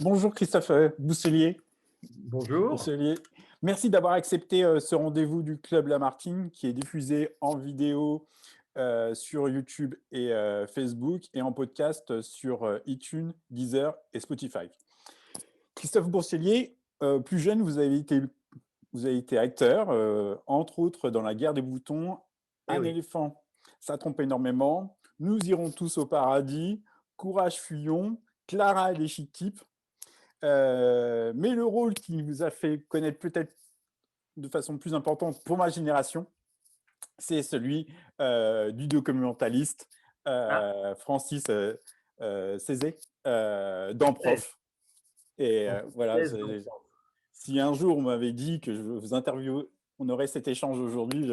Bonjour Christophe Bousselier. Bonjour. Bousselier. Merci d'avoir accepté ce rendez-vous du Club Lamartine qui est diffusé en vidéo sur YouTube et Facebook et en podcast sur iTunes, Deezer et Spotify. Christophe Bousselier, plus jeune, vous avez été acteur, entre autres dans La Guerre des boutons, Eh Un oui. éléphant, ça trompe énormément, Nous irons tous au paradis, Courage fuyons, Clara et les chic types. Mais le rôle qui vous a fait connaître peut-être de façon plus importante pour ma génération, c'est celui du documentaliste Ah, Francis Cézet dans thèse, Prof. Et voilà, thèse d'enfant. si un jour on m'avait dit que je vous interview, on aurait cet échange aujourd'hui.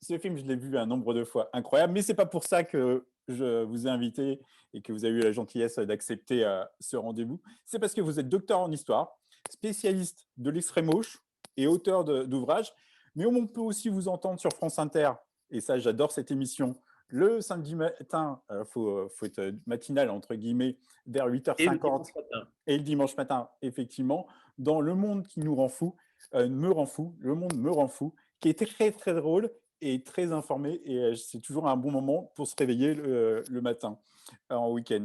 Ce film, je l'ai vu un nombre de fois incroyable, mais c'est pas pour ça que je vous ai invité et que vous avez eu la gentillesse d'accepter ce rendez-vous. C'est parce que vous êtes docteur en histoire, spécialiste de l'extrême gauche et auteur d'ouvrages, mais on peut aussi vous entendre sur France Inter, et ça, j'adore cette émission. Le samedi matin, faut être matinal, entre guillemets, vers Et le 8h50 dimanche matin. et le dimanche matin, effectivement, dans Le Monde qui nous rend fou, me rend fou, Le Monde me rend fou, qui est très, très drôle et très informé. Et c'est toujours un bon moment pour se réveiller le matin, en week-end.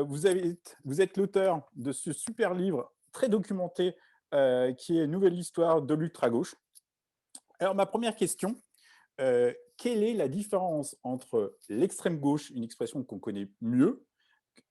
Vous êtes l'auteur de ce super livre très documenté qui est Nouvelle histoire de l'ultra-gauche. Alors, ma première question, quelle est la différence entre l'extrême gauche, une expression qu'on connaît mieux,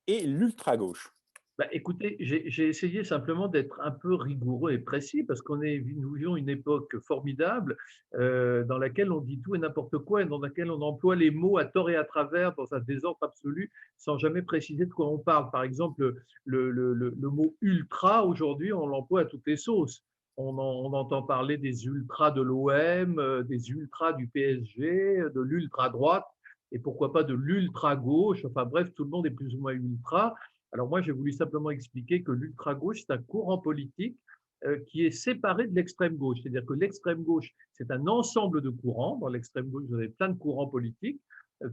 et l'ultra-gauche? Bah, écoutez, j'ai essayé simplement d'être un peu rigoureux et précis parce nous vivions une époque formidable, dans laquelle on dit tout et n'importe quoi et dans laquelle on emploie les mots à tort et à travers dans un désordre absolu, sans jamais préciser de quoi on parle. Par exemple, le mot ultra, aujourd'hui, on l'emploie à toutes les sauces. On entend parler des ultras de l'OM, des ultras du PSG, de l'ultra droite et pourquoi pas de l'ultra gauche. Enfin bref, tout le monde est plus ou moins ultra. Alors moi, j'ai voulu simplement expliquer que l'ultra-gauche, c'est un courant politique qui est séparé de l'extrême gauche. C'est-à-dire que l'extrême gauche, c'est un ensemble de courants. Dans l'extrême gauche, vous avez plein de courants politiques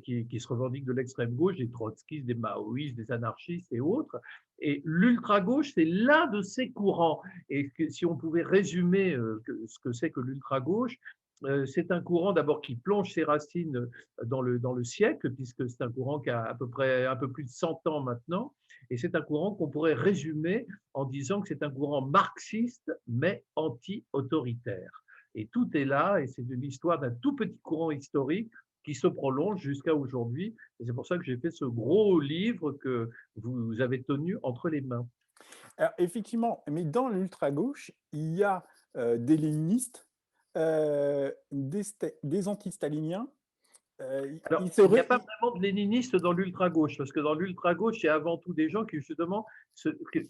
qui se revendiquent de l'extrême gauche, des trotskistes, des maoïstes, des anarchistes et autres. Et l'ultra-gauche, c'est l'un de ces courants. Et que, si on pouvait résumer ce que c'est que l'ultra-gauche, c'est un courant d'abord qui plonge ses racines dans le siècle, puisque c'est un courant qui a à peu près un peu plus de 100 ans maintenant, et c'est un courant qu'on pourrait résumer en disant que c'est un courant marxiste, mais anti-autoritaire. Et tout est là, et c'est de l'histoire d'un tout petit courant historique qui se prolonge jusqu'à aujourd'hui. Et c'est pour ça que j'ai fait ce gros livre que vous avez tenu entre les mains. Alors, effectivement, mais dans l'ultra-gauche, il y a des léninistes, des anti-staliniens. Alors, Ils se il n'y a re- pas vraiment de léninistes dans l'ultra-gauche, parce que dans l'ultra-gauche, il y a avant tout des gens qui, justement,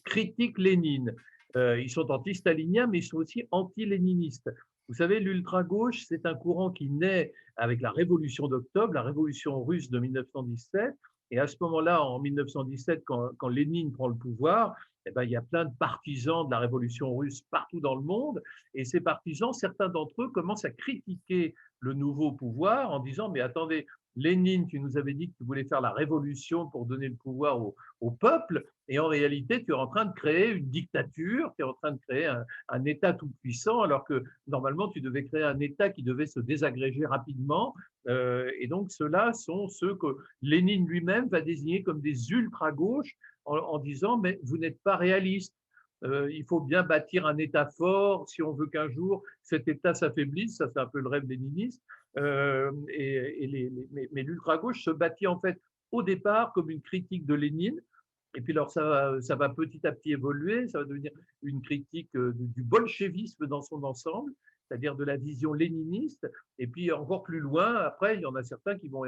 critiquent Lénine. Ils sont anti-staliniens, mais ils sont aussi anti-léninistes. Vous savez, l'ultra-gauche, c'est un courant qui naît avec la révolution d'octobre, la révolution russe de 1917. Et à ce moment-là, en 1917, quand Lénine prend le pouvoir, eh ben, il y a plein de partisans de la révolution russe partout dans le monde. Et ces partisans, certains d'entre eux commencent à critiquer le nouveau pouvoir en disant mais attendez, Lénine, tu nous avais dit que tu voulais faire la révolution pour donner le pouvoir au peuple, et en réalité, tu es en train de créer une dictature, tu es en train de créer un État tout-puissant, alors que normalement, tu devais créer un État qui devait se désagréger rapidement. Et donc, ceux-là sont ceux que Lénine lui-même va désigner comme des ultra-gauches en disant mais vous n'êtes pas réaliste. Il faut bien bâtir un État fort si on veut qu'un jour cet État s'affaiblisse. Ça, c'est un peu le rêve léniniste. Mais l'ultra-gauche se bâtit en fait au départ comme une critique de Lénine. Et puis alors ça va petit à petit évoluer, ça va devenir une critique du bolchevisme dans son ensemble, c'est-à-dire de la vision léniniste. Et puis encore plus loin, après, il y en a certains qui vont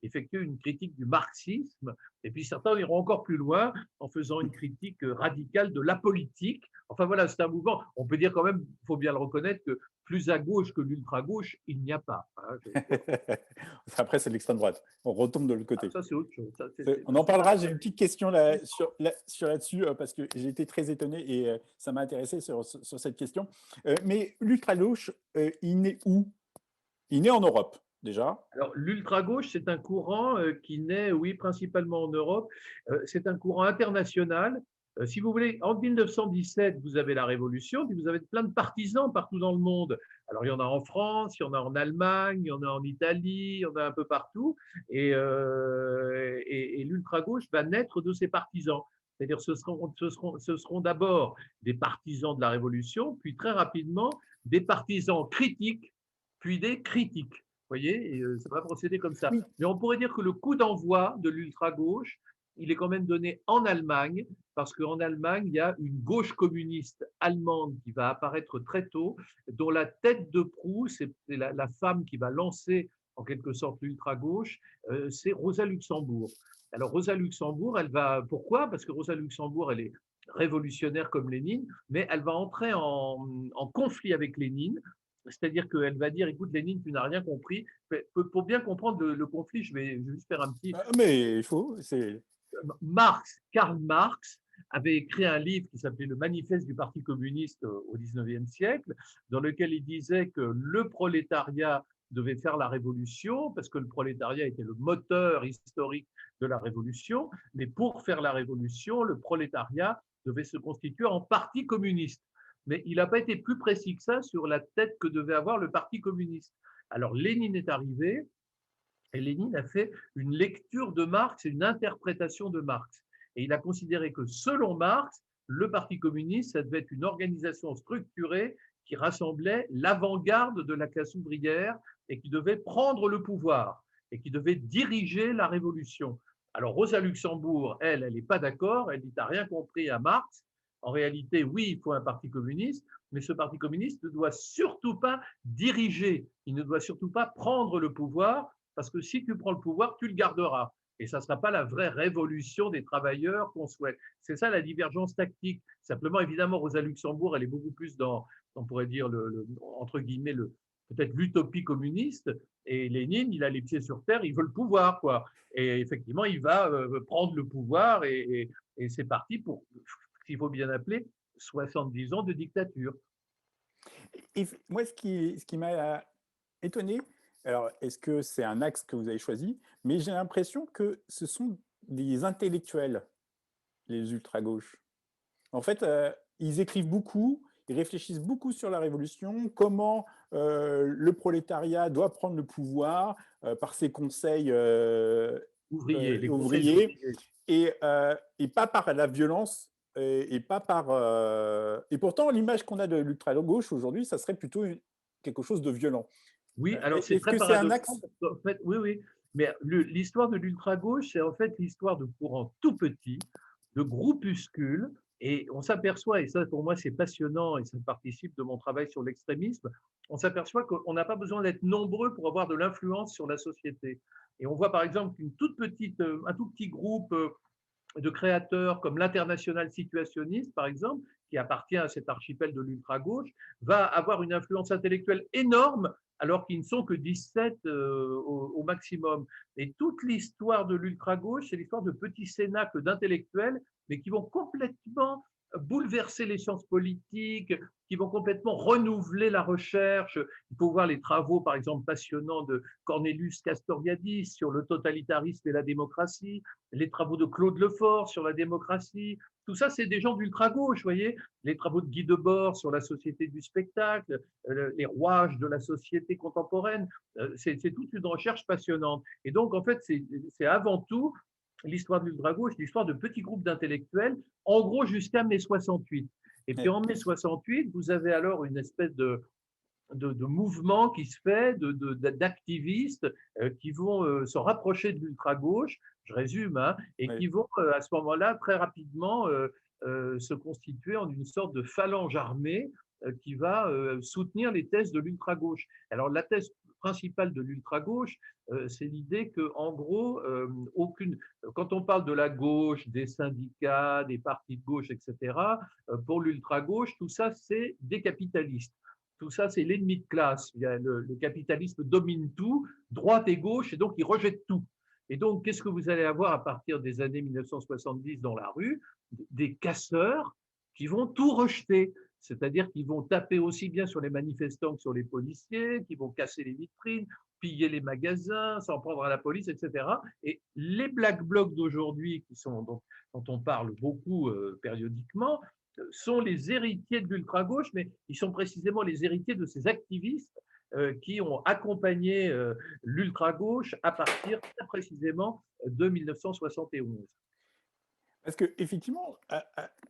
effectuer une critique du marxisme. Et puis certains iront encore plus loin en faisant une critique radicale de la politique. Enfin voilà, c'est un mouvement. On peut dire quand même, il faut bien le reconnaître, que plus à gauche que l'ultra-gauche, il n'y a pas. Hein, Après, c'est l'extrême droite. On retombe de l'autre ah, côté. ça, c'est autre chose. Ça, On en c'est pas parlera. J'ai une très petite question là-dessus parce que j'ai été très étonné et ça m'a intéressé sur cette question. Mais l'ultra-gauche, il naît où? Il naît en Europe. déjà? Alors, l'ultra-gauche, c'est un courant qui naît, oui, principalement en Europe. C'est un courant international. Si vous voulez, en 1917, vous avez la Révolution, puis vous avez plein de partisans partout dans le monde. Alors, il y en a en France, il y en a en Allemagne, il y en a en Italie, il y en a un peu partout. Et l'ultra-gauche va naître de ces partisans. C'est-à-dire, ce seront d'abord des partisans de la Révolution, puis très rapidement, des partisans critiques, puis des critiques. Voyez, ça va procéder comme ça. Oui. Mais on pourrait dire que le coup d'envoi de l'ultra-gauche, il est quand même donné en Allemagne, parce qu'en Allemagne, il y a une gauche communiste allemande qui va apparaître très tôt, dont la tête de proue, c'est la femme qui va lancer en quelque sorte l'ultra-gauche, c'est Rosa Luxembourg. Alors Rosa Luxembourg, elle va… Pourquoi? Parce que Rosa Luxembourg, elle est révolutionnaire comme Lénine, mais elle va entrer en conflit avec Lénine. C'est-à-dire qu'elle va dire, écoute, Lénine, tu n'as rien compris. Pour bien comprendre le conflit, je vais juste faire un petit… Mais il faut, c'est… Karl Marx avait écrit un livre qui s'appelait Le Manifeste du Parti communiste au XIXe siècle, dans lequel il disait que le prolétariat devait faire la révolution, parce que le prolétariat était le moteur historique de la révolution, mais pour faire la révolution, le prolétariat devait se constituer en parti communiste. Mais il n'a pas été plus précis que ça sur la tête que devait avoir le Parti communiste. Alors Lénine est arrivé, et Lénine a fait une lecture de Marx et une interprétation de Marx. Et il a considéré que selon Marx, le Parti communiste, ça devait être une organisation structurée qui rassemblait l'avant-garde de la classe ouvrière et qui devait prendre le pouvoir et qui devait diriger la révolution. Alors Rosa Luxembourg, elle n'est pas d'accord, elle dit « t'as rien compris à Marx ». En réalité, oui, il faut un parti communiste, mais ce parti communiste ne doit surtout pas diriger, il ne doit surtout pas prendre le pouvoir, parce que si tu prends le pouvoir, tu le garderas. Et ça ne sera pas la vraie révolution des travailleurs qu'on souhaite. C'est ça la divergence tactique. Simplement, évidemment, Rosa Luxembourg, elle est beaucoup plus dans, on pourrait dire, entre guillemets, peut-être l'utopie communiste. Et Lénine, il a les pieds sur terre, il veut le pouvoir, quoi. Et effectivement, il va prendre le pouvoir et c'est parti pour, s'il faut bien appeler, 70 ans de dictature. Et moi, ce qui m'a étonné, alors est-ce que c'est un axe que vous avez choisi, mais j'ai l'impression que ce sont des intellectuels, les ultra-gauches. En fait, ils écrivent beaucoup, ils réfléchissent beaucoup sur la révolution, comment le prolétariat doit prendre le pouvoir par ses conseils Ouvriers, les conseils ouvriers, ouvriers. et pas par la violence, et pas par… Et pourtant, l'image qu'on a de l'ultra-gauche aujourd'hui, ça serait plutôt quelque chose de violent. Oui, alors c'est Est-ce très que c'est un paradoxal axe? parce qu'en fait, oui, oui, mais l'histoire de l'ultra-gauche, c'est en fait l'histoire de courants tout petits, de groupuscules, et on s'aperçoit, et ça pour moi c'est passionnant et ça participe de mon travail sur l'extrémisme, on s'aperçoit qu'on n'a pas besoin d'être nombreux pour avoir de l'influence sur la société. Et on voit par exemple qu'une toute petite, un tout petit groupe de créateurs comme l'Internationale situationniste, par exemple, qui appartient à cet archipel de l'ultra-gauche, va avoir une influence intellectuelle énorme alors qu'ils ne sont que 17 au maximum. Et toute l'histoire de l'ultra-gauche, c'est l'histoire de petits cénacles d'intellectuels, mais qui vont complètement bouleverser les sciences politiques, qui vont complètement renouveler la recherche. Il faut voir les travaux, par exemple, passionnants de Cornelius Castoriadis sur le totalitarisme et la démocratie, les travaux de Claude Lefort sur la démocratie. Tout ça, c'est des gens d'ultra-gauche, vous voyez. Les travaux de Guy Debord sur la société du spectacle, les rouages de la société contemporaine. C'est toute une recherche passionnante. Et donc, en fait, c'est avant tout l'histoire de l'ultra-gauche, l'histoire de petits groupes d'intellectuels, en gros jusqu'à mai 68. Et puis en mai 68, vous avez alors une espèce de mouvement qui se fait, d'activistes qui vont se rapprocher de l'ultra-gauche, je résume, hein, et Oui. qui vont à ce moment-là très rapidement se constituer en une sorte de phalange armée qui va soutenir les thèses de l'ultra-gauche. Alors la thèse principale de l'ultra-gauche, c'est l'idée que, en gros, quand on parle de la gauche, des syndicats, des partis de gauche, etc., pour l'ultra-gauche, tout ça, c'est des capitalistes. Tout ça, c'est l'ennemi de classe. Le capitalisme domine tout, droite et gauche, et donc il rejette tout. Et donc, qu'est-ce que vous allez avoir à partir des années 1970 dans la rue? Des casseurs qui vont tout rejeter. c'est-à-dire qu'ils vont taper aussi bien sur les manifestants que sur les policiers, qui vont casser les vitrines, piller les magasins, s'en prendre à la police, etc. Et les Black Blocs d'aujourd'hui, dont on parle beaucoup périodiquement, sont les héritiers de l'ultra-gauche, mais ils sont précisément les héritiers de ces activistes qui ont accompagné l'ultra-gauche à partir très précisément de 1971. Parce qu'effectivement,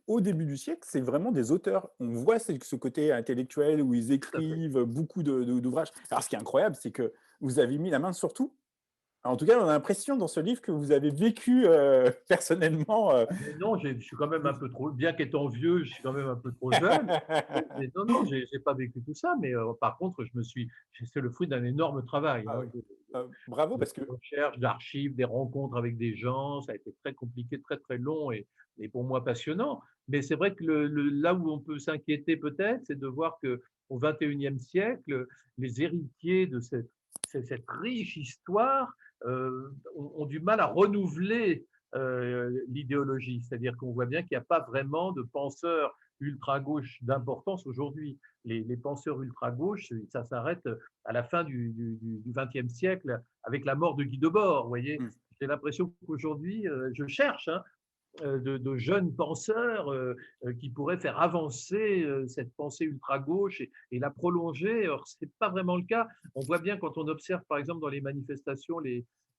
au début du siècle, c'est vraiment des auteurs. On voit ce côté intellectuel où ils Tout à fait. écrivent beaucoup d'ouvrages. Alors, ce qui est incroyable, c'est que vous avez mis la main sur tout. En tout cas, on a l'impression dans ce livre que vous avez vécu personnellement. Mais non, je suis quand même un peu trop, bien qu'étant vieux, je suis quand même un peu trop jeune. Mais non, non, j'ai pas vécu tout ça. Mais par contre, c'est le fruit d'un énorme travail, Ah hein, oui. Bravo, de parce que recherche, d'archives, des rencontres avec des gens. Ça a été très compliqué, très très long et pour moi passionnant. Mais c'est vrai que là où on peut s'inquiéter peut-être, c'est de voir que au XXIe siècle, les héritiers de cette riche histoire ont du mal à renouveler l'idéologie. C'est-à-dire qu'on voit bien qu'il n'y a pas vraiment de penseurs ultra-gauche d'importance aujourd'hui. Les penseurs ultra-gauche, ça s'arrête à la fin du XXe siècle avec la mort de Guy Debord. Vous voyez, hmm, j'ai l'impression qu'aujourd'hui, je cherche de jeunes penseurs qui pourraient faire avancer cette pensée ultra-gauche et la prolonger. Or, ce n'est pas vraiment le cas. On voit bien quand on observe, par exemple, dans les manifestations,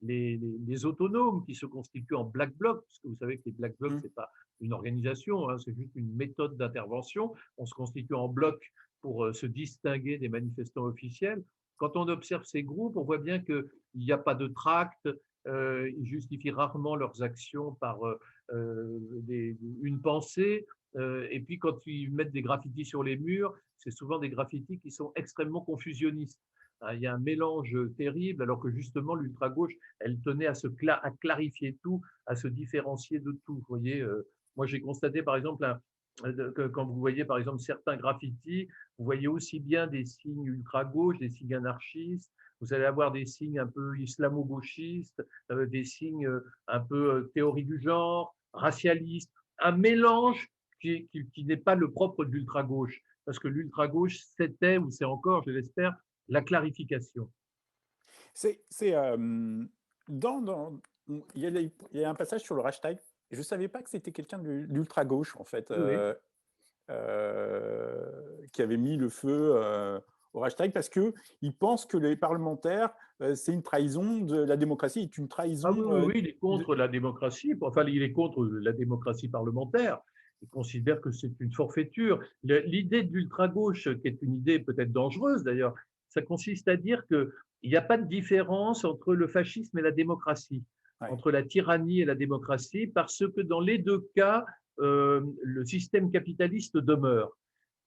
les autonomes qui se constituent en Black Bloc, parce que vous savez que les Black Blocs, hmm. ce n'est pas une organisation, hein, c'est juste une méthode d'intervention. On se constitue en bloc pour se distinguer des manifestants officiels. Quand on observe ces groupes, on voit bien qu'il n'y a pas de tract, ils justifient rarement leurs actions par une pensée. Et puis, quand ils mettent des graffitis sur les murs, c'est souvent des graffitis qui sont extrêmement confusionnistes. Il y a un mélange terrible, alors que justement, l'ultra-gauche, elle tenait à clarifier tout, à se différencier de tout. Vous voyez, moi, j'ai constaté, par exemple, que quand vous voyez, par exemple, certains graffitis, vous voyez aussi bien des signes ultra-gauche, des signes anarchistes, vous allez avoir des signes un peu islamo-gauchistes, des signes un peu théorie du genre, racialiste, un mélange qui n'est pas le propre de l'ultra-gauche, parce que l'ultra-gauche, c'était, ou c'est encore, je l'espère, la clarification. C'est, il y a un passage sur le hashtag. Je ne savais pas que c'était quelqu'un d'ultra-gauche, en fait, Oui, oui. qui avait mis le feu au hashtag parce qu'il pense que les parlementaires, c'est une trahison de la démocratie, est une Ah trahison oui, oui, oui, il est de... contre la démocratie, enfin, il est contre la démocratie parlementaire. Il considère que c'est une forfaiture. L'idée de l'ultra-gauche, qui est une idée peut-être dangereuse d'ailleurs, ça consiste à dire qu'il n'y a pas de différence entre le fascisme et la démocratie, Ouais. entre la tyrannie et la démocratie, parce que dans les deux cas, le système capitaliste demeure.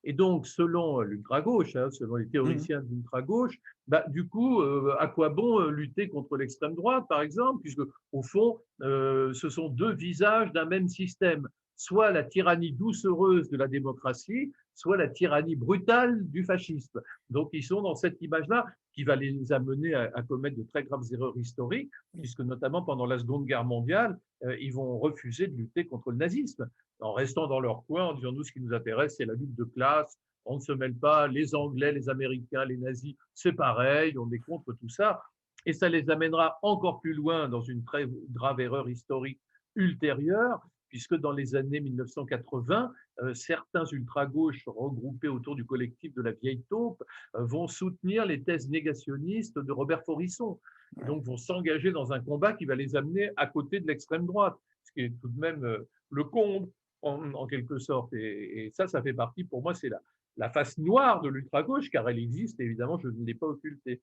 Et donc, selon l'ultra-gauche, hein, selon les Mhm. théoriciens de l'ultra-gauche, bah, du coup, à quoi bon lutter contre l'extrême droite, par exemple, puisque, au fond, ce sont deux visages d'un même système, soit la tyrannie doucereuse de la démocratie, soit la tyrannie brutale du fascisme. Donc, ils sont dans cette image-là qui va les amener à commettre de très graves erreurs historiques, puisque notamment pendant la Seconde Guerre mondiale, ils vont refuser de lutter contre le nazisme en restant dans leur coin, en disant nous, ce qui nous intéresse, c'est la lutte de classe, on ne se mêle pas, les Anglais, les Américains, les nazis, c'est pareil, on est contre tout ça. Et ça les amènera encore plus loin dans une très grave erreur historique ultérieure, puisque dans les années 1980, certains ultra-gauches regroupés autour du collectif de la vieille taupe vont soutenir les thèses négationnistes de Robert Faurisson, et Ouais. donc vont s'engager dans un combat qui va les amener à côté de l'extrême droite, ce qui est tout de même le comble en quelque sorte. Et ça fait partie, pour moi, c'est la face noire de l'ultra-gauche, car elle existe, évidemment, je ne l'ai pas occultée.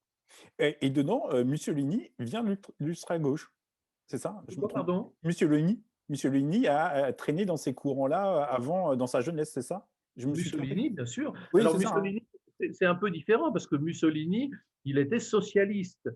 Et dedans, Mussolini vient de l'ultra-gauche, c'est ça? Je me Quoi, trompe? pardon? Mussolini a traîné dans ces courants-là avant, dans sa jeunesse, c'est ça? Je me suis trompé? Mussolini, bien sûr. Oui, Alors c'est ça, hein? Mussolini, c'est un peu différent parce que Mussolini, il était socialiste.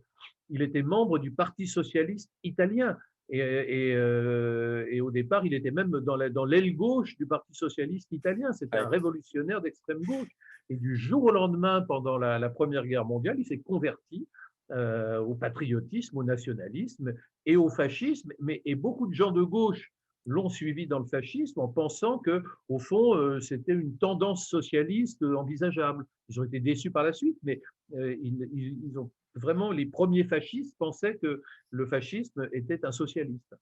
Il était membre du Parti socialiste italien. Et au départ, il était même dans l'aile gauche du Parti socialiste italien. C'était un Ouais. révolutionnaire d'extrême gauche. Et du jour au lendemain, pendant la Première Guerre mondiale, il s'est converti au patriotisme, au nationalisme et au fascisme. Et beaucoup de gens de gauche l'ont suivi dans le fascisme en pensant que, au fond, c'était une tendance socialiste envisageable. Ils ont été déçus par la suite, mais ils ont vraiment, les premiers fascistes pensaient que le fascisme était un socialiste.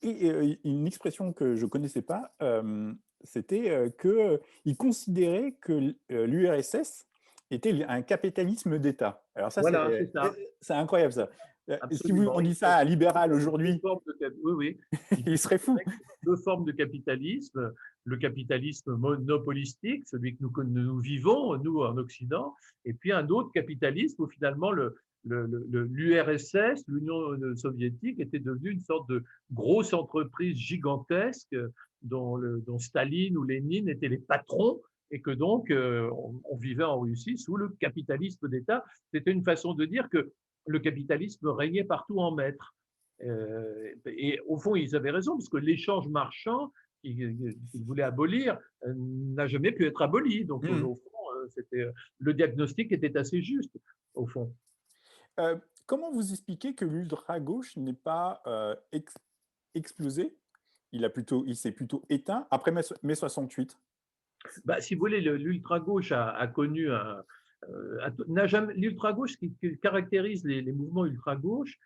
Et une expression que je ne connaissais pas, c'était qu'ils considéraient que l'URSS était un capitalisme d'État. Alors ça, Voilà, c'est ça, c'est incroyable ça. Si on absolument. dit ça à un libéral Deux aujourd'hui, formes de oui, oui. Ils il serait fou. considéraient que deux formes de capitalisme, le capitalisme monopolistique, celui que nous vivons, nous, en Occident, et puis un autre capitalisme où finalement l'URSS, l'Union soviétique, était devenue une sorte de grosse entreprise gigantesque dont Staline ou Lénine étaient les patrons, et que donc on vivait en Russie sous le capitalisme d'État. C'était une façon de dire que le capitalisme régnait partout en maître. Et au fond, ils avaient raison, parce que l'échange marchand qu'ils voulaient abolir n'a jamais pu être aboli. Donc, Mhm. au fond, le diagnostic était assez juste, au fond. Euh, Comment vous expliquez que l'ultra-gauche n'est pas explosé? Il s'est plutôt éteint après mai 68. Bah, si vous voulez, l'ultra-gauche a connu n'a jamais, l'ultra-gauche, ce qui caractérise les mouvements ultra-gauche,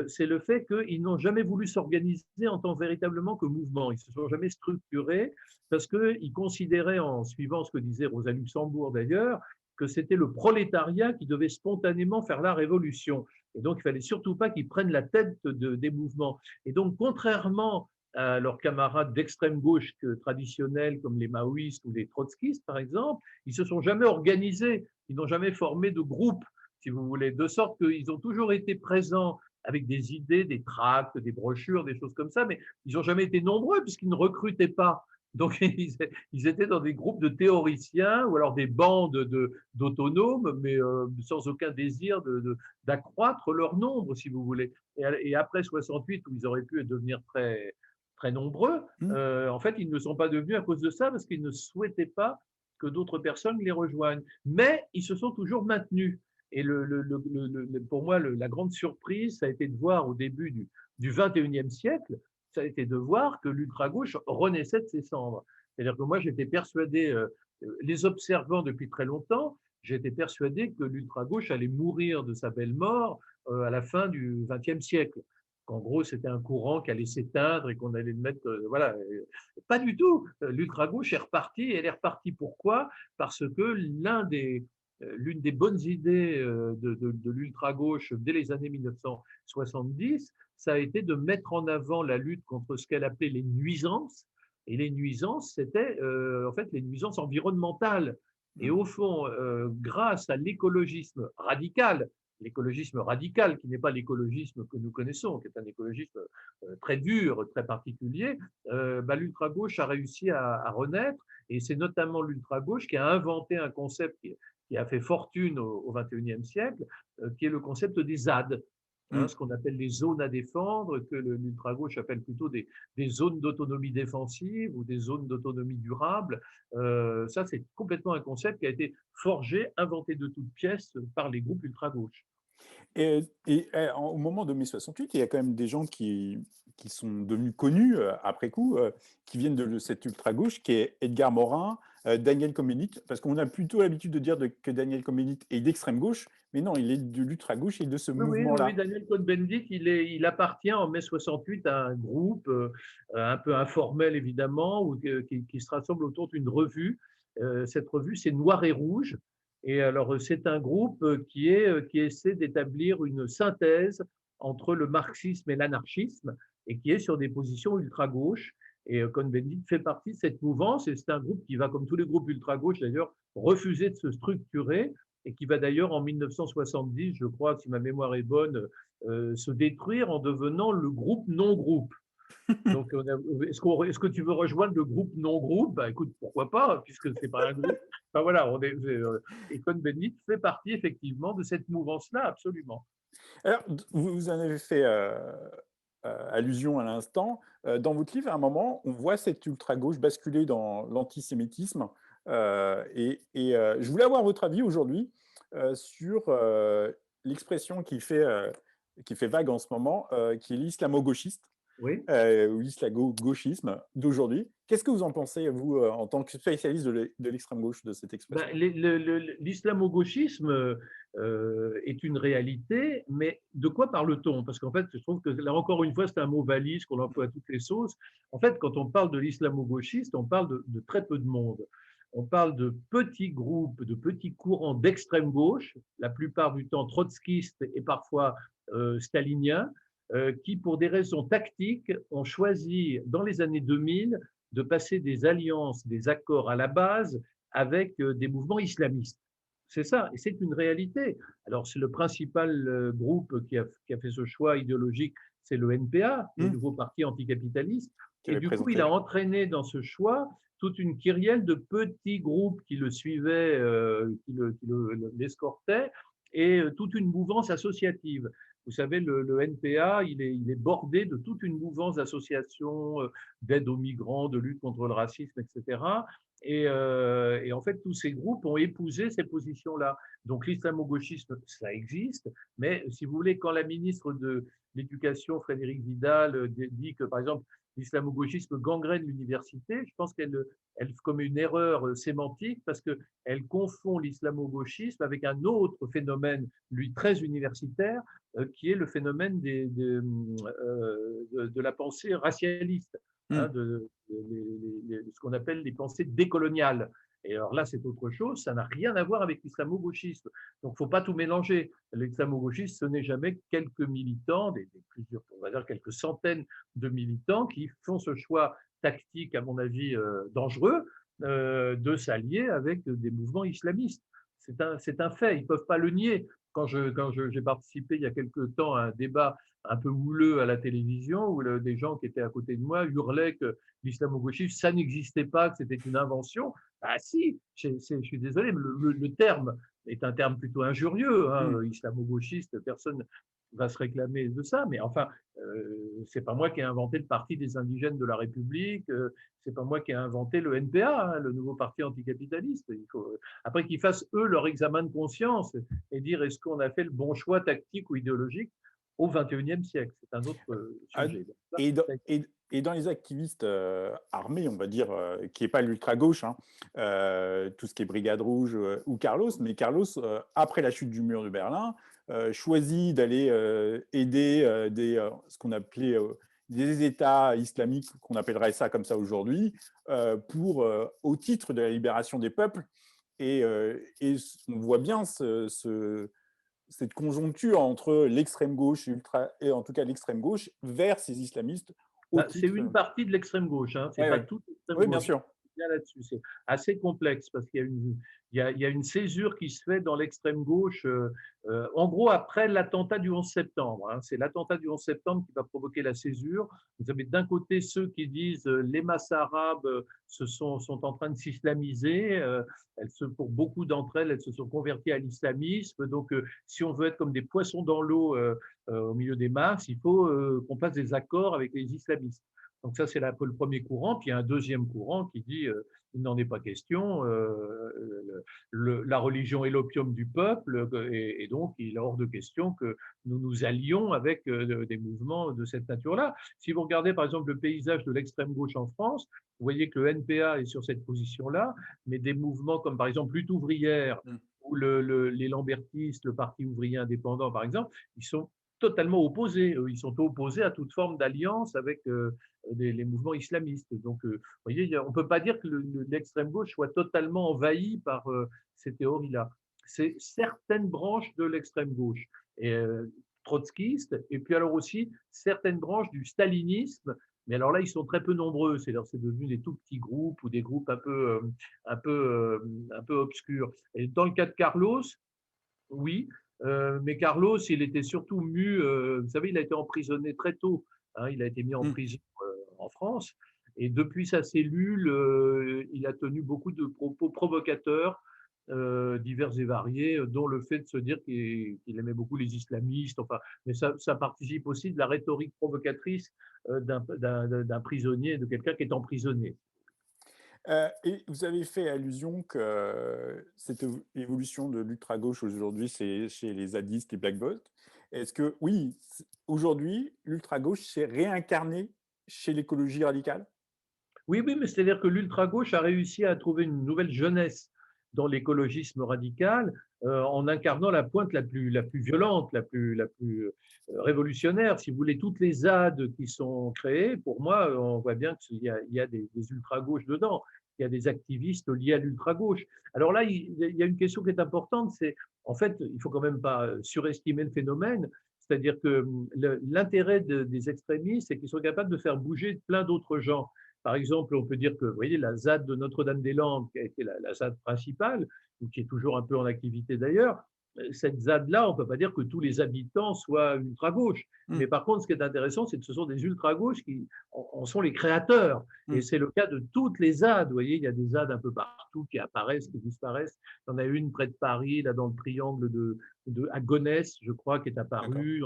c'est le fait qu'ils n'ont jamais voulu s'organiser en tant véritablement que mouvement. Ils ne se sont jamais structurés parce qu'ils considéraient, en suivant ce que disait Rosa Luxembourg d'ailleurs, que c'était le prolétariat qui devait spontanément faire la révolution. Et donc, il ne fallait surtout pas qu'ils prennent la tête des mouvements. Et donc, contrairement à leurs camarades d'extrême gauche traditionnels comme les maoïstes ou les trotskistes, par exemple, ils ne se sont jamais organisés, ils n'ont jamais formé de groupe, si vous voulez, de sorte qu'ils ont toujours été présents avec des idées, des tracts, des brochures, des choses comme ça, mais ils n'ont jamais été nombreux puisqu'ils ne recrutaient pas. Donc, ils étaient dans des groupes de théoriciens ou alors des bandes d'autonomes, mais sans aucun désir d'accroître leur nombre, si vous voulez. Et après 68, où ils auraient pu devenir très nombreux, Hmm. en fait, ils ne sont pas devenus à cause de ça, parce qu'ils ne souhaitaient pas que d'autres personnes les rejoignent. Mais ils se sont toujours maintenus. Et pour moi, la grande surprise, ça a été de voir au début du 21e siècle, ça a été de voir que l'ultra-gauche renaissait de ses cendres. C'est-à-dire que moi, j'étais persuadé, les observant depuis très longtemps, j'étais persuadé que l'ultra-gauche allait mourir de sa belle mort à la fin du XXe siècle. Qu'en gros, c'était un courant qui allait s'éteindre et qu'on allait le mettre. Voilà. Pas du tout. L'ultra-gauche est repartie. Elle est repartie pourquoi? Parce que l'une des bonnes idées de l'ultra-gauche dès les années 1970, ça a été de mettre en avant la lutte contre ce qu'elle appelait les nuisances. Et les nuisances, c'était en fait les nuisances environnementales. Et au fond, grâce à l'écologisme radical, qui n'est pas l'écologisme que nous connaissons, qui est un écologisme très dur, très particulier, l'ultra-gauche a réussi à renaître, et c'est notamment l'ultra-gauche qui a inventé un concept qui a fait fortune au XXIe siècle, qui est le concept des ZAD, Hmm. ce qu'on appelle les zones à défendre, que l'ultra-gauche appelle plutôt des zones d'autonomie défensive ou des zones d'autonomie durable. Ça, c'est complètement un concept qui a été forgé, inventé de toutes pièces par les groupes ultra-gauche. Au moment de mai 68, il y a quand même des gens qui sont devenus connus après coup, qui viennent de cette ultra-gauche, qui est Edgar Morin, Daniel Cohn-Bendit, parce qu'on a plutôt l'habitude de dire que Daniel Cohn-Bendit est d'extrême gauche, mais non, il est de l'ultra-gauche et de ce Oui, oui, oui, oui, mouvement-là. Daniel Cohn-Bendit, il appartient en mai 68 à un groupe un peu informel, évidemment, qui se rassemble autour d'une revue. Cette revue, c'est Noir et Rouge. Et alors, c'est un groupe qui essaie d'établir une synthèse entre le marxisme et l'anarchisme, et qui est sur des positions ultra-gauche. Et Cohn-Bendit fait partie de cette mouvance, et c'est un groupe qui va, comme tous les groupes ultra-gauche d'ailleurs, refuser de se structurer, et qui va d'ailleurs en 1970, je crois, si ma mémoire est bonne, se détruire en devenant le groupe non-groupe. Donc, est-ce que tu veux rejoindre le groupe non-groupe? Bah, écoute, pourquoi pas, puisque c'est pas un groupe. Enfin, voilà, et Cohn-Bendit fait partie effectivement de cette mouvance-là, absolument. Alors, vous en avez fait allusion à l'instant. Dans votre livre, à un moment, on voit cette ultra-gauche basculer dans l'antisémitisme. Je voulais avoir votre avis aujourd'hui sur l'expression qui fait vague en ce moment, qui est l'islamo-gauchiste. Oui. ou l'islamo-gauchisme d'aujourd'hui. Qu'est-ce que vous en pensez, vous, en tant que spécialiste de l'extrême gauche, de cette Ben, expression? l'islamo-gauchisme est une réalité, mais de quoi parle-t-on? Parce qu'en fait, je trouve que là encore une fois, c'est un mot valise qu'on emploie à toutes les sauces. En fait, quand on parle de l'islamo-gauchiste, on parle de très peu de monde. On parle de petits groupes, de petits courants d'extrême gauche, la plupart du temps trotskistes et parfois staliniens, qui, pour des raisons tactiques, ont choisi dans les années 2000 de passer des alliances, des accords à la base avec des mouvements islamistes. C'est ça, et c'est une réalité. Alors, c'est le principal groupe qui a fait ce choix idéologique, c'est le NPA, le Mmh, nouveau parti anticapitaliste. qui Et avait du coup, il présenté. a entraîné dans ce choix toute une kyrielle de petits groupes qui le suivaient, l'escortaient, et toute une mouvance associative. Vous savez, le NPA, il est bordé de toute une mouvance d'associations d'aide aux migrants, de lutte contre le racisme, etc. Et en fait, tous ces groupes ont épousé ces positions-là. Donc l'islamo-gauchisme, ça existe, mais si vous voulez, quand la ministre de l'Éducation, Frédérique Vidal, dit que, par exemple, l'islamo-gauchisme gangrène l'université, je pense qu'elle commet une erreur sémantique parce qu'elle confond l'islamo-gauchisme avec un autre phénomène, lui très universitaire, qui est le phénomène de la pensée racialiste, hein, Mmh. ce qu'on appelle les pensées décoloniales. Et alors là, c'est autre chose, ça n'a rien à voir avec l'islamo-gauchisme. Donc, il ne faut pas tout mélanger. L'islamo-gauchisme, ce n'est jamais quelques militants, plusieurs, on va dire quelques centaines de militants qui font ce choix tactique, à mon avis, dangereux, de s'allier avec des mouvements islamistes. C'est un fait, ils ne peuvent pas le nier. J'ai participé il y a quelque temps à un débat un peu houleux à la télévision où des gens qui étaient à côté de moi hurlaient que l'islamo-gauchisme, ça n'existait pas, que c'était une invention. Ah si, je suis désolé, mais le terme est un terme plutôt injurieux, hein, Mmh. islamo-gauchiste, personne va se réclamer de ça, mais enfin, c'est pas moi qui ai inventé le Parti des indigènes de la République, c'est pas moi qui ai inventé le NPA, hein, le nouveau parti anticapitaliste. Il faut, après qu'ils fassent, eux, leur examen de conscience et dire est-ce qu'on a fait le bon choix tactique ou idéologique au XXIe siècle. C'est un autre Ah, sujet. et dans et dans les activistes, armés, on va dire, qui est pas l'ultra-gauche, hein, tout ce qui est Brigade rouge, ou Carlos, mais Carlos, après la chute du mur de Berlin, choisit d'aller, aider, ce qu'on appelait, des États islamiques, qu'on appellerait ça comme ça aujourd'hui, au titre de la libération des peuples. Et on voit bien cette conjoncture entre l'extrême gauche et en tout cas l'extrême gauche vers ces islamistes au Bah, c'est titre. une partie de l'extrême gauche, hein, c'est Oui, pas oui. toute l'extrême Oui, bien gauche. sûr. Bien là-dessus, c'est assez complexe parce qu'il y a une césure qui se fait dans l'extrême gauche, en gros après l'attentat du 11 septembre. Hein. C'est l'attentat du 11 septembre qui va provoquer la césure. Vous avez d'un côté ceux qui disent les masses arabes sont en train de s'islamiser. Pour beaucoup d'entre elles, elles se sont converties à l'islamisme. Donc, si on veut être comme des poissons dans l'eau au milieu des masses, il faut qu'on passe des accords avec les islamistes. Donc ça, c'est le premier courant. Puis il y a un deuxième courant qui dit il n'en est pas question, la religion est l'opium du peuple, et donc il est hors de question que nous nous allions avec des mouvements de cette nature-là. Si vous regardez par exemple le paysage de l'extrême gauche en France, vous voyez que le NPA est sur cette position-là, mais des mouvements comme par exemple Lutte ouvrière Mm. ou les Lambertistes, le Parti ouvrier indépendant par exemple, ils sont totalement opposés. Ils sont opposés à toute forme d'alliance avec les mouvements islamistes. Donc, vous voyez, on ne peut pas dire que l'extrême gauche soit totalement envahie par ces théories-là. C'est certaines branches de l'extrême gauche, et, trotskiste, et puis alors aussi certaines branches du stalinisme. Mais alors là, ils sont très peu nombreux. C'est devenu des tout petits groupes ou des groupes un peu, un peu obscurs. Et dans le cas de Carlos, oui, mais Carlos, il était surtout mu. Vous savez, il a été emprisonné très tôt. Hein, il a été mis en Mm. prison en France. Et depuis sa cellule, il a tenu beaucoup de propos provocateurs, divers et variés, dont le fait de se dire qu'il aimait beaucoup les islamistes. Enfin, mais ça participe aussi de la rhétorique provocatrice d'un prisonnier, de quelqu'un qui est emprisonné. Et vous avez fait allusion que cette évolution de l'ultra-gauche aujourd'hui, c'est chez les zadistes, les Black Blocs. Est-ce que, oui, aujourd'hui, l'ultra-gauche s'est réincarnée chez l'écologie radicale? Oui, oui, mais c'est-à-dire que l'ultra-gauche a réussi à trouver une nouvelle jeunesse dans l'écologisme radical, en incarnant la pointe la plus violente, la plus révolutionnaire. Si vous voulez, toutes les ZAD qui sont créées, pour moi, on voit bien qu'il y a des ultra-gauches dedans. Il y a des activistes liés à l'ultra-gauche. Alors là, il y a une question qui est importante, c'est en fait, il faut quand même pas surestimer le phénomène. C'est-à-dire que l'intérêt des extrémistes, c'est qu'ils sont capables de faire bouger plein d'autres gens. Par exemple, on peut dire que, vous voyez, la ZAD de Notre-Dame-des-Landes, qui a été la ZAD principale, ou qui est toujours un peu en activité d'ailleurs, cette ZAD-là, on ne peut pas dire que tous les habitants soient ultra-gauche. Mmh, Mais par contre, ce qui est intéressant, c'est que ce sont des ultra-gauches qui en sont les créateurs. Et mmh, c'est le cas de toutes les ZAD. Vous voyez, il y a des ZAD un peu partout qui apparaissent, qui disparaissent. Il y en a une près de Paris, là, dans le triangle à Gonesse, je crois, qui est d'accord. apparue.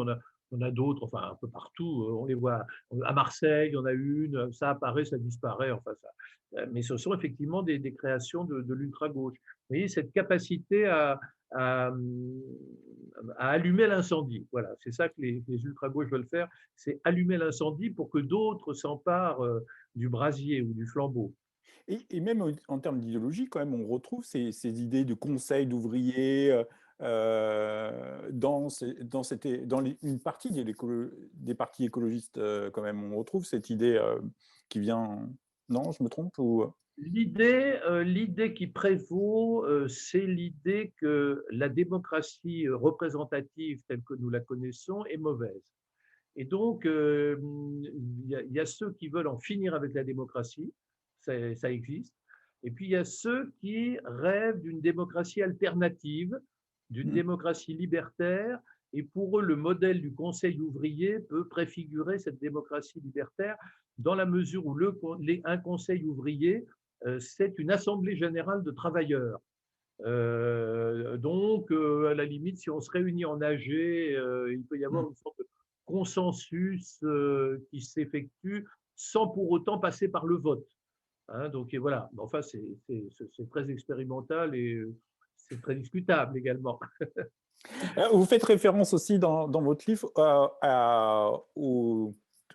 On a d'autres, enfin, un peu partout. On les voit à Marseille, il y en a une, ça apparaît, ça disparaît, enfin ça. Mais ce sont effectivement des créations de l'ultra-gauche. Vous voyez, cette capacité à, à allumer l'incendie. Voilà, c'est ça que les ultra-gauches veulent faire, c'est allumer l'incendie pour que d'autres s'emparent du brasier ou du flambeau. Et même en termes d'idéologie, quand même, on retrouve ces idées de conseils d'ouvriers une partie des partis écologistes, quand même. On retrouve cette idée qui vient. Non, je me trompe ou... L'idée qui prévaut, c'est l'idée que la démocratie représentative telle que nous la connaissons est mauvaise. Et donc, il y a ceux qui veulent en finir avec la démocratie, ça existe. Et puis, il y a ceux qui rêvent d'une démocratie alternative, d'une Hmm, démocratie libertaire. Et pour eux, le modèle du Conseil ouvrier peut préfigurer cette démocratie libertaire dans la mesure où un Conseil ouvrier, c'est une assemblée générale de travailleurs. Donc, à la limite, si on se réunit en AG, il peut y hmm. avoir une sorte de consensus qui s'effectue sans pour autant passer par le vote. Hein, donc, et voilà. Mais enfin, c'est très expérimental et c'est très discutable également. Vous faites référence aussi dans votre livre alors,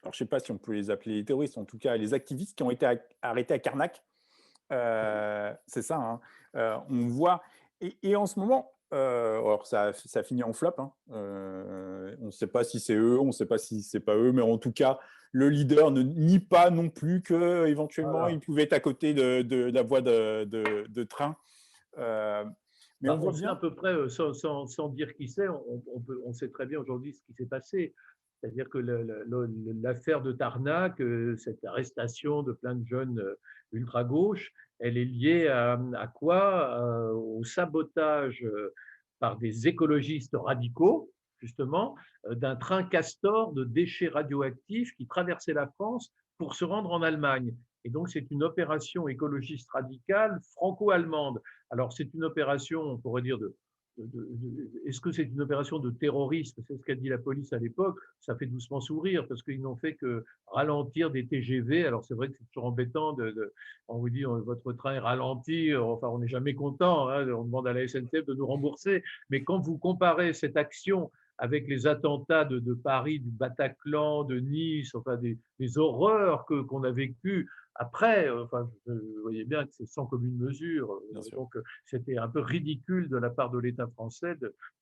je ne sais pas si on peut les appeler les terroristes, en tout cas les activistes qui ont été arrêtés à Karnak. C'est ça, hein. On voit, et en ce moment, alors ça finit en flop, hein. On ne sait pas si c'est eux, on ne sait pas si c'est pas eux, mais en tout cas, le leader ne nie pas non plus que éventuellement il Voilà. pouvait être à côté de la voie de train. Euh, mais on Bah, voit on sait à bien. peu près, sans dire qui c'est, on sait très bien aujourd'hui ce qui s'est passé. C'est-à-dire que l'affaire de Tarnac, cette arrestation de plein de jeunes ultra-gauche, elle est liée à quoi? Au sabotage par des écologistes radicaux, justement, d'un train castor de déchets radioactifs qui traversait la France pour se rendre en Allemagne. Et donc, c'est une opération écologiste radicale franco-allemande. Alors, c'est une opération, on pourrait dire, est-ce que c'est une opération de terrorisme? C'est ce qu'a dit la police à l'époque. Ça fait doucement sourire parce qu'ils n'ont fait que ralentir des TGV. Alors, c'est vrai que c'est toujours embêtant. On vous dit, votre train est ralenti. Enfin, on n'est jamais content, hein, on demande à la SNCF de nous rembourser. Mais quand vous comparez cette action avec les attentats de Paris, du Bataclan, de Nice, enfin des horreurs qu'on a vécues après, enfin, vous voyez bien que c'est sans commune mesure. Bien sûr. Donc, c'était un peu ridicule de la part de l'État français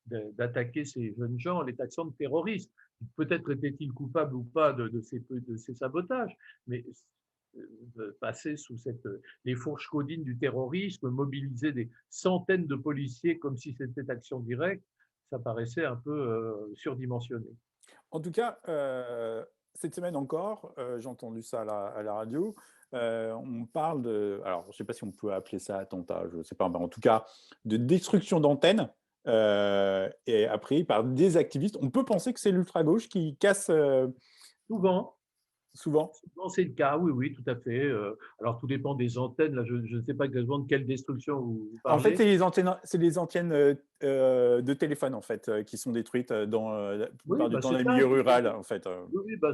d'attaquer ces jeunes gens en les taxant de terroristes. Peut-être étaient-ils coupables ou pas de ces sabotages, mais passer sous les fourches caudines du terrorisme, mobiliser des centaines de policiers comme si c'était action directe, ça paraissait un peu surdimensionné. En tout cas, cette semaine encore, j'ai entendu ça à la radio. On parle de, alors je ne sais pas si on peut appeler ça attentat, je ne sais pas, mais en tout cas, de destruction d'antennes. Et après, par des activistes, on peut penser que c'est l'ultra-gauche qui casse Souvent, souvent. souvent c'est le cas, oui, oui, tout à fait. Alors tout dépend des antennes, là, je ne sais pas exactement de quelle destruction vous En fait, parlez. c'est les antennes de téléphone, en fait, qui sont détruites dans la Oui, plupart du bah, temps c'est dans les ça. milieux ruraux, en fait. Oui, oui, bah,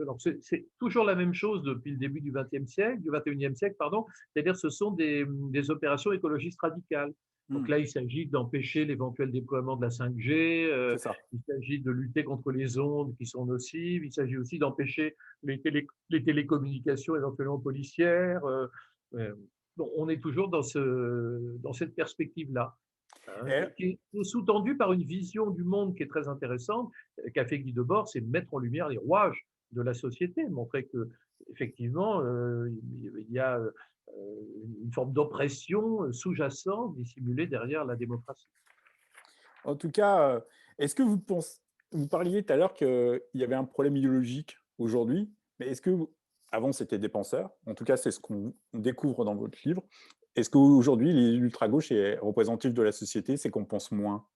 alors c'est toujours la même chose depuis le début du XXe siècle, du XXIe siècle, pardon. C'est-à-dire, ce sont des opérations écologistes radicales. Donc Hmm, là, il s'agit d'empêcher l'éventuel déploiement de la 5G, c'est ça. il s'agit de lutter contre les ondes qui sont nocives, il s'agit aussi d'empêcher les télécommunications éventuellement policières. Bon, on est toujours dans cette perspective-là, hein, Et, qui est sous-tendue par une vision du monde qui est très intéressante, qu'a fait Guy Debord, c'est mettre en lumière les rouages de la société, montrer que effectivement, il y a une forme d'oppression sous-jacente dissimulée derrière la démocratie. en tout cas, est-ce que vous pensez, vous parliez tout à l'heure qu'il y avait un problème idéologique aujourd'hui, mais est-ce que, avant c'était des penseurs, en tout cas c'est ce qu'on découvre dans votre livre, est-ce qu'aujourd'hui l'ultra-gauche est représentative de la société, c'est qu'on pense moins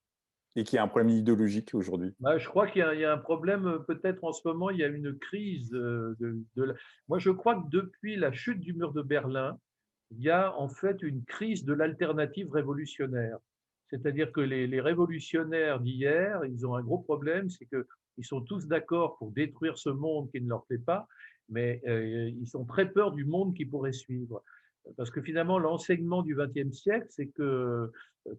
et qu'il y a un problème idéologique aujourd'hui? Bah, je crois qu'il y a un problème, peut-être en ce moment, il y a une crise moi, je crois que depuis la chute du mur de Berlin, il y a en fait une crise de l'alternative révolutionnaire. C'est-à-dire que les révolutionnaires d'hier, ils ont un gros problème, c'est qu'ils sont tous d'accord pour détruire ce monde qui ne leur plaît pas, mais ils ont très peur du monde qui pourrait suivre. Parce que finalement, l'enseignement du XXe siècle, c'est que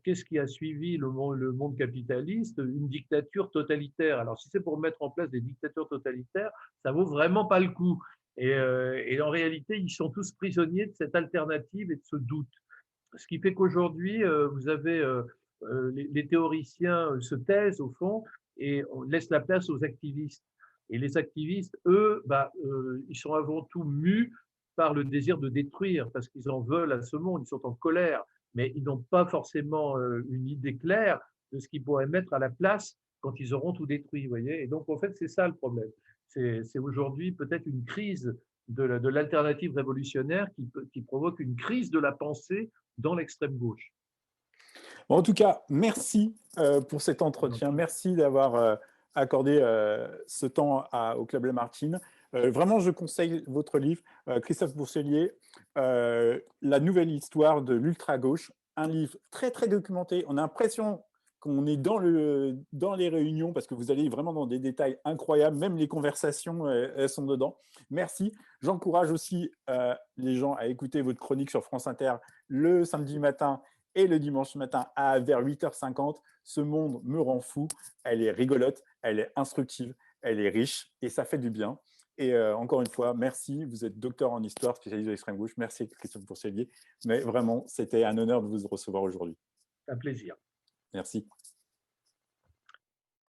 qu'est-ce qui a suivi le monde capitaliste? Une dictature totalitaire. Alors, si c'est pour mettre en place des dictatures totalitaires, ça vaut vraiment pas le coup. Et en réalité, ils sont tous prisonniers de cette alternative et de ce doute. Ce qui fait qu'aujourd'hui, vous avez les théoriciens se taisent au fond et on laisse la place aux activistes. Et les activistes, eux, ils sont avant tout mus par le désir de détruire, parce qu'ils en veulent à ce monde, ils sont en colère, mais ils n'ont pas forcément une idée claire de ce qu'ils pourraient mettre à la place quand ils auront tout détruit. Vous voyez. Et donc, en fait, c'est ça le problème. C'est aujourd'hui peut-être une crise de l'alternative révolutionnaire qui provoque une crise de la pensée dans l'extrême gauche. Bon, en tout cas, merci pour cet entretien. Merci d'avoir accordé ce temps au Club Lamartine. Vraiment, je conseille votre livre, Christophe Boursellier, La nouvelle histoire de l'ultra-gauche. Un livre très, très documenté. On a l'impression qu'on est dans les réunions parce que vous allez vraiment dans des détails incroyables. Même les conversations, elles sont dedans. Merci. J'encourage aussi les gens à écouter votre chronique sur France Inter le samedi matin et le dimanche matin vers 8h50. Ce monde me rend fou. Elle est rigolote, elle est instructive, elle est riche et ça fait du bien. Et encore une fois, merci. Vous êtes docteur en histoire, spécialiste de l'extrême gauche. Merci Christophe Boursellier. Mais vraiment, c'était un honneur de vous recevoir aujourd'hui. Un plaisir. Merci.